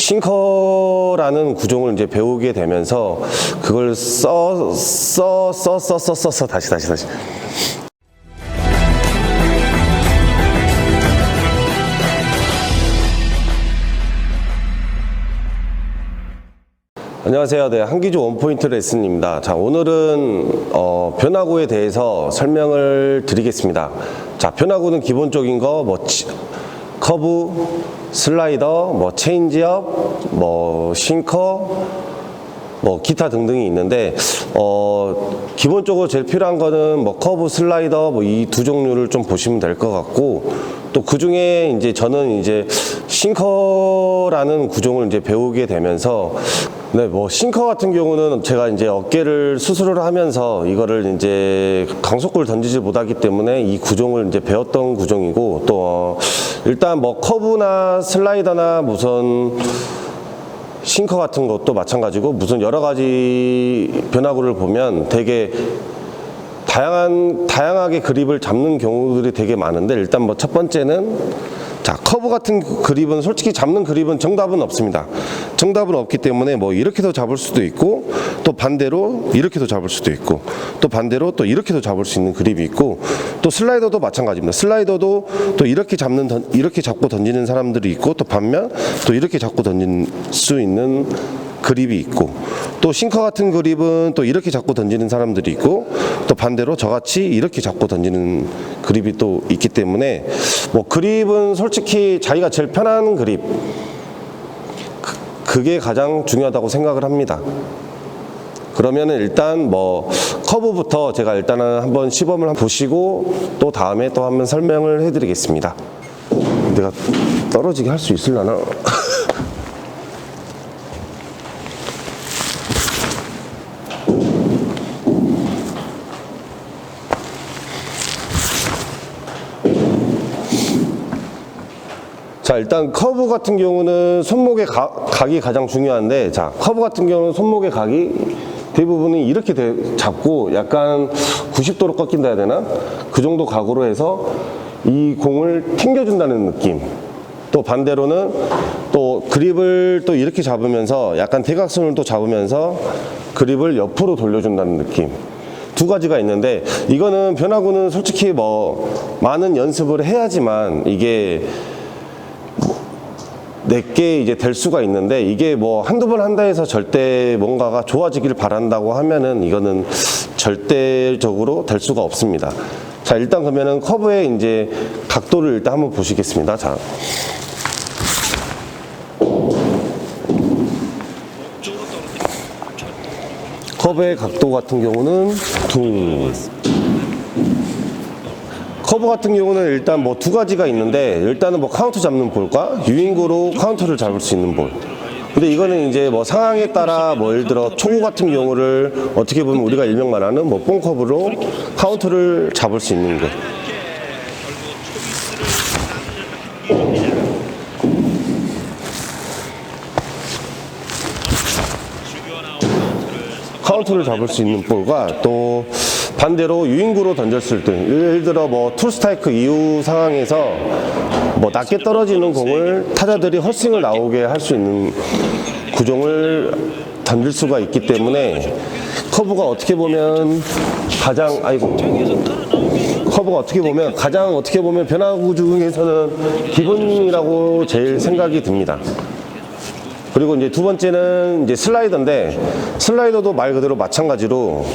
싱커라는 구종을 이제 배우게 되면서 그걸 다시. 안녕하세요. 네, 한기조 원포인트 레슨입니다. 자, 오늘은 변화구에 대해서 설명을 드리겠습니다. 자, 변화구는 기본적인 거 커브, 슬라이더, 체인지업, 싱커, 기타 등등이 있는데 기본적으로 제일 필요한 거는 커브, 슬라이더 이 두 종류를 좀 보시면 될 것 같고, 또 그 중에 이제 저는 이제 싱커라는 구종을 이제 배우게 되면서 싱커 같은 경우는 제가 이제 어깨를 수술을 하면서 이거를 이제 강속구를 던지지 못하기 때문에 이 구종을 이제 배웠던 구종이고, 또 일단 커브나 슬라이더나 무슨 싱커 같은 것도 마찬가지고 무슨 여러 가지 변화구를 보면 되게 다양하게 그립을 잡는 경우들이 되게 많은데, 일단 첫 번째는 커브 같은 그립은 솔직히 잡는 그립은 정답은 없습니다. 정답은 없기 때문에 이렇게도 잡을 수도 있고, 또 반대로 이렇게도 잡을 수도 있고, 또 반대로 또 이렇게도 잡을 수 있는 그립이 있고, 또 슬라이더도 마찬가지입니다. 슬라이더도 또 이렇게 잡고 던지는 사람들이 있고, 또 반면 또 이렇게 잡고 던질 수 있는 그립이 있고, 또 싱커 같은 그립은 또 이렇게 잡고 던지는 사람들이 있고, 또 반대로 저같이 이렇게 잡고 던지는 그립이 또 있기 때문에 그립은 솔직히 자기가 제일 편한 그립, 그게 가장 중요하다고 생각을 합니다. 그러면은 일단 커브부터 제가 일단은 한번 시범을 보시고 또 다음에 또 한번 설명을 해드리겠습니다. 내가 떨어지게 할 수 있으려나? 자, 일단 커브 같은 경우는 손목의 각이 가장 중요한데, 자, 커브 같은 경우는 손목의 각이 대부분이 이렇게 잡고 약간 90도로 꺾인다 해야 되나? 그 정도 각으로 해서 이 공을 튕겨준다는 느낌. 또 반대로는 또 그립을 또 이렇게 잡으면서 약간 대각선을 또 잡으면서 그립을 옆으로 돌려준다는 느낌. 두 가지가 있는데, 이거는 변화구는 솔직히 많은 연습을 해야지만 이게 내게 이제 될 수가 있는데, 이게 한두 번 한다 해서 절대 뭔가가 좋아지길 바란다고 하면은 이거는 절대적으로 될 수가 없습니다. 자, 일단 그러면은 커브의 이제 각도를 일단 한번 보시겠습니다. 자. 커브의 각도 같은 경우는 커브 같은 경우는 일단 두 가지가 있는데, 일단은 카운트 잡는 볼과 유인구로 카운트를 잡을 수 있는 볼. 근데 이거는 이제 상황에 따라 예를 들어 초구 같은 경우를 어떻게 보면 우리가 일명 말하는 뽕커브로 카운트를 잡을 수 있는 것. 카운트를 잡을 수 있는 볼과, 또 반대로 유인구로 던졌을 때, 예를 들어 투스트라이크 이후 상황에서 낮게 떨어지는 공을 타자들이 헛스윙을 나오게 할 수 있는 구종을 던질 수가 있기 때문에, 커브가 어떻게 보면 가장 변화구 중에서는 기본이라고 제일 생각이 듭니다. 그리고 이제 두 번째는 이제 슬라이더인데, 슬라이더도 말 그대로 마찬가지로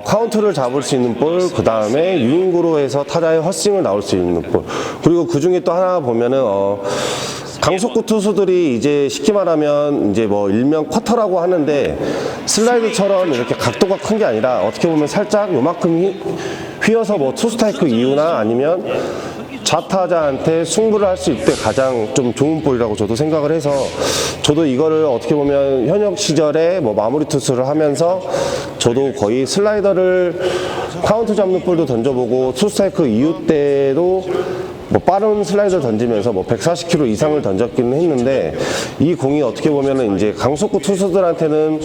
카운트를 잡을 수 있는 볼, 그 다음에 유인구로 해서 타자의 헛스윙을 나올 수 있는 볼, 그리고 그 중에 또 하나 보면은 강속구 투수들이 이제 쉽게 말하면 이제 일명 쿼터라고 하는데, 슬라이드처럼 이렇게 각도가 큰 게 아니라 어떻게 보면 살짝 요만큼 휘어서 투스트라이크 이후나 아니면 좌타자한테 승부를 할 수 있을 때 가장 좀 좋은 볼이라고 저도 생각을 해서, 저도 이거를 어떻게 보면 현역 시절에 마무리 투수를 하면서 저도 거의 슬라이더를 카운트 잡는 볼도 던져보고, 투스트라이크 이후 때도 빠른 슬라이더 던지면서 140km 이상을 던졌기는 했는데, 이 공이 어떻게 보면은 이제 강속구 투수들한테는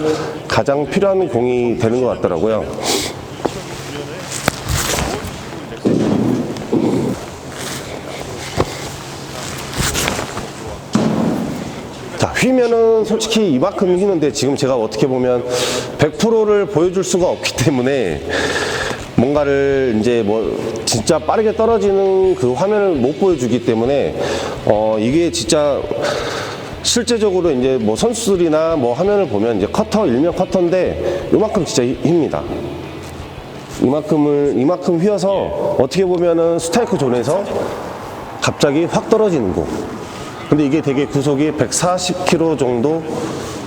가장 필요한 공이 되는 것 같더라고요. 휘면은 솔직히 이만큼 휘는데 지금 제가 어떻게 보면 100%를 보여줄 수가 없기 때문에 뭔가를 이제 뭐 진짜 빠르게 떨어지는 그 화면을 못 보여주기 때문에 이게 진짜 실제적으로 이제 뭐 선수들이나 뭐 화면을 보면 이제 커터, 일명 커터인데 요만큼 진짜 휩니다. 이만큼 휘어서 어떻게 보면은 스트라이크 존에서 갑자기 확 떨어지는 거. 근데 이게 되게 구속이 140km 정도,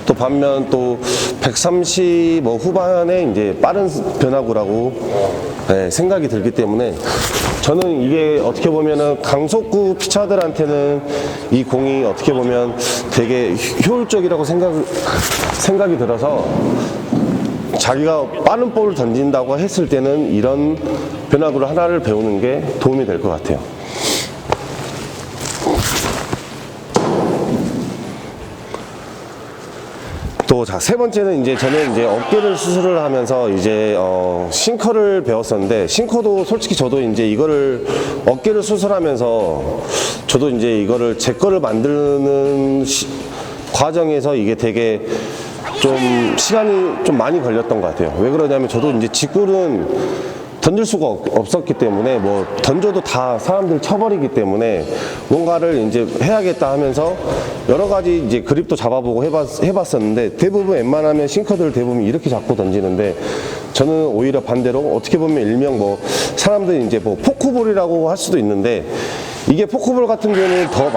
또 반면 또 130 뭐 후반에 이제 빠른 변화구라고 생각이 들기 때문에 저는 이게 어떻게 보면은 강속구 피처들한테는 이 공이 어떻게 보면 되게 효율적이라고 생각이 들어서 자기가 빠른 볼을 던진다고 했을 때는 이런 변화구를 하나를 배우는 게 도움이 될 것 같아요. 또 자, 세 번째는 이제 저는 이제 어깨를 수술을 하면서 이제 싱커를 배웠었는데, 싱커도 솔직히 저도 이제 이거를 어깨를 수술하면서 저도 이제 이거를 제 거를 만드는 과정에서 이게 되게 좀 시간이 좀 많이 걸렸던 것 같아요. 왜 그러냐면 저도 이제 직구는 던질 수가 없었기 때문에 뭐 던져도 다 사람들 쳐버리기 때문에 뭔가를 이제 해야겠다 하면서 여러 가지 이제 그립도 잡아보고 해봤었는데 대부분 웬만하면 싱커들 대부분 이렇게 잡고 던지는데 저는 오히려 반대로 어떻게 보면 일명 뭐 사람들이 이제 뭐 포크볼이라고 할 수도 있는데 이게 포크볼 같은 경우는 더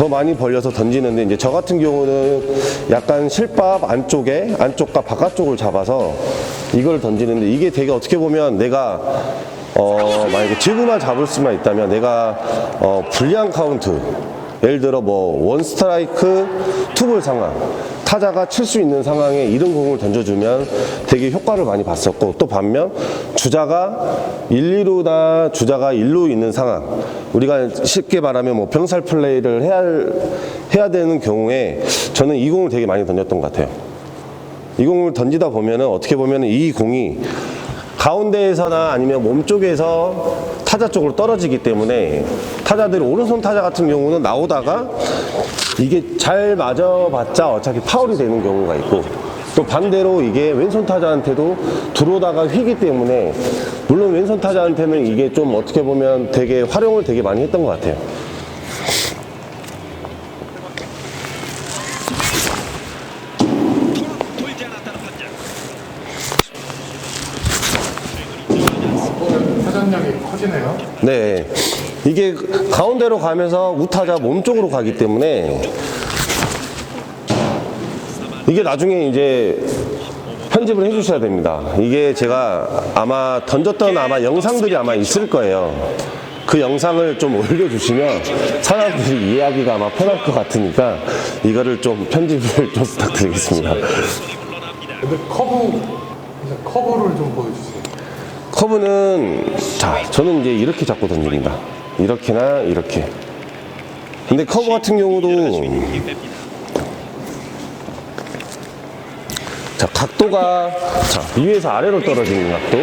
많이 벌려서 던지는데 이제 저 같은 경우는 약간 실밥 안쪽과 바깥쪽을 잡아서 이걸 던지는데 이게 되게 어떻게 보면 내가 만약에 지구만 잡을 수만 있다면 내가 불리한 카운트, 예를 들어 뭐 원 스트라이크 투볼 상황, 타자가 칠 수 있는 상황에 이런 공을 던져주면 되게 효과를 많이 봤었고, 또 반면 주자가 1, 2루나 주자가 1루 있는 상황, 우리가 쉽게 말하면 뭐 병살 플레이를 해야 되는 경우에 저는 이 공을 되게 많이 던졌던 것 같아요. 이 공을 던지다 보면은 어떻게 보면은 이 공이 가운데에서나 아니면 몸쪽에서 타자 쪽으로 떨어지기 때문에 타자들이 오른손 타자 같은 경우는 나오다가 이게 잘 맞아봤자 어차피 파울이 되는 경우가 있고, 또 반대로 이게 왼손 타자한테도 들어오다가 휘기 때문에 물론 왼손 타자한테는 이게 좀 어떻게 보면 되게 활용을 되게 많이 했던 것 같아요. 회전력이 커지네요. 네, 이게 가운데로 가면서 우타자 몸쪽으로 가기 때문에 이게 나중에 이제 편집을 해주셔야 됩니다. 이게 제가 아마 던졌던 영상들이 아마 있을 거예요. 그 영상을 좀 올려주시면 사람들이 이해하기가 아마 편할 것 같으니까 이거를 좀 편집을 좀 부탁드리겠습니다. 근데 커브를 좀 보여주세요. 커브는 자, 저는 이제 이렇게 잡고 던집니다. 이렇게나 이렇게. 근데 커브 같은 경우도 자, 각도가 자, 위에서 아래로 떨어지는 각도.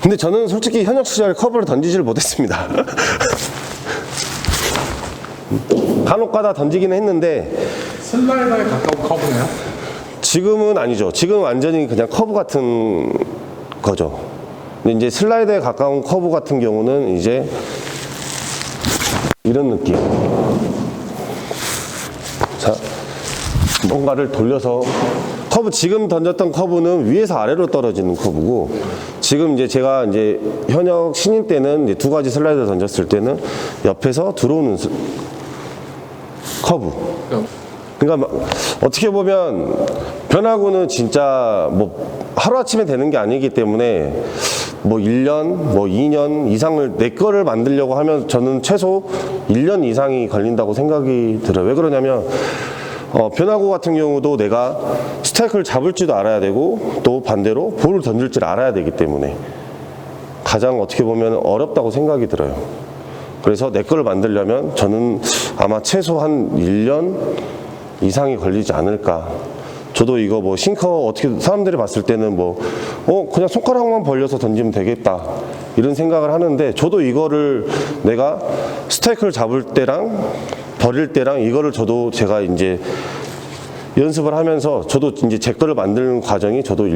근데 저는 솔직히 현역 시절에 커브를 던지질 못했습니다. 간혹가다 던지긴 했는데 슬라이더에 가까운 커브네요. 지금은 아니죠. 지금 완전히 그냥 커브 같은 거죠. 근데 이제 슬라이더에 가까운 커브 같은 경우는 이제 이런 느낌. 자, 뭔가를 돌려서 커브, 지금 던졌던 커브는 위에서 아래로 떨어지는 커브고, 지금 이제 제가 이제 현역 신인 때는 이제 두 가지 슬라이더 던졌을 때는 옆에서 들어오는 커브. 그러니까 어떻게 보면 변화구는 진짜 뭐 하루아침에 되는 게 아니기 때문에 뭐 1년, 뭐 2년 이상을 내 거를 만들려고 하면 저는 최소 1년 이상이 걸린다고 생각이 들어요. 왜 그러냐면 변화구 같은 경우도 내가 스트라이크를 잡을 줄도 알아야 되고, 또 반대로 볼을 던질 줄 알아야 되기 때문에 가장 어떻게 보면 어렵다고 생각이 들어요. 그래서 내 거를 만들려면 저는 아마 최소 한 1년 이상이 걸리지 않을까. 저도 이거 뭐 싱커 어떻게 사람들이 봤을 때는 뭐 그냥 손가락만 벌려서 던지면 되겠다 이런 생각을 하는데, 저도 이거를 내가 스트라이크를 잡을 때랑 버릴 때랑 이거를 제가 이제 연습을 하면서 저도 이제 제 거를 만드는 과정이 저도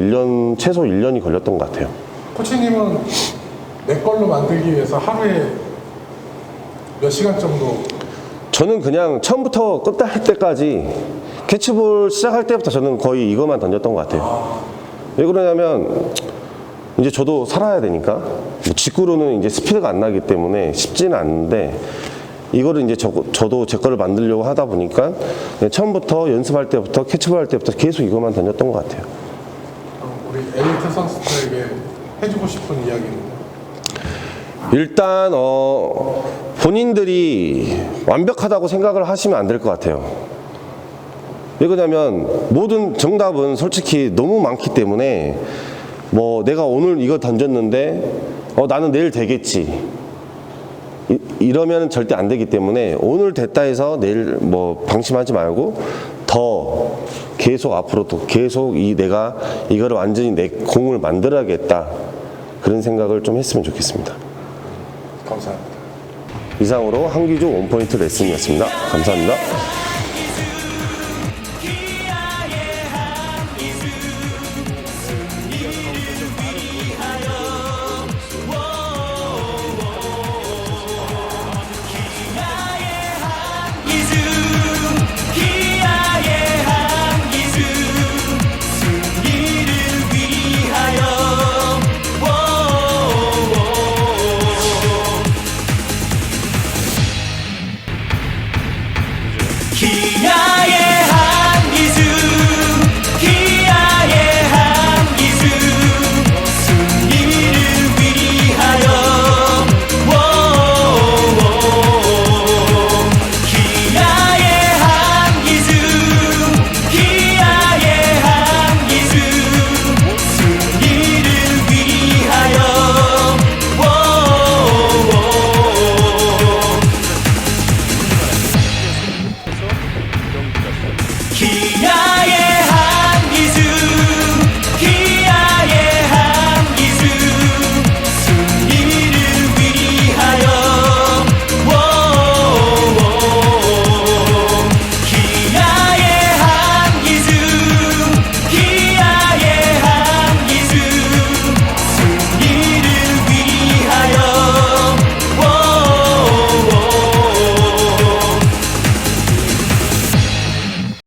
최소 1년이 걸렸던 것 같아요. 코치님은 내 걸로 만들기 위해서 하루에 몇 시간 정도? 저는 그냥 처음부터 끝날 때까지 캐치볼 시작할 때부터 저는 거의 이것만 던졌던 것 같아요. 왜 그러냐면 이제 저도 살아야 되니까, 뭐 직구로는 이제 스피드가 안 나기 때문에 쉽지는 않은데, 이거를 이제 저도 제 거를 만들려고 하다 보니까 그냥 처음부터 연습할 때부터 캐치볼 할 때부터 계속 이것만 던졌던 것 같아요. 우리 엘리트 선수들에게 해주고 싶은 이야기는? 일단 본인들이 완벽하다고 생각을 하시면 안 될 것 같아요. 왜 그러냐면 모든 정답은 솔직히 너무 많기 때문에, 뭐 내가 오늘 이거 던졌는데 나는 내일 되겠지 이러면 절대 안 되기 때문에, 오늘 됐다 해서 내일 뭐 방심하지 말고 더 계속 앞으로 또 계속 내가 이거를 완전히 내 공을 만들어야겠다, 그런 생각을 좀 했으면 좋겠습니다. 감사합니다. 이상으로 한기조 원포인트 레슨이었습니다. 감사합니다.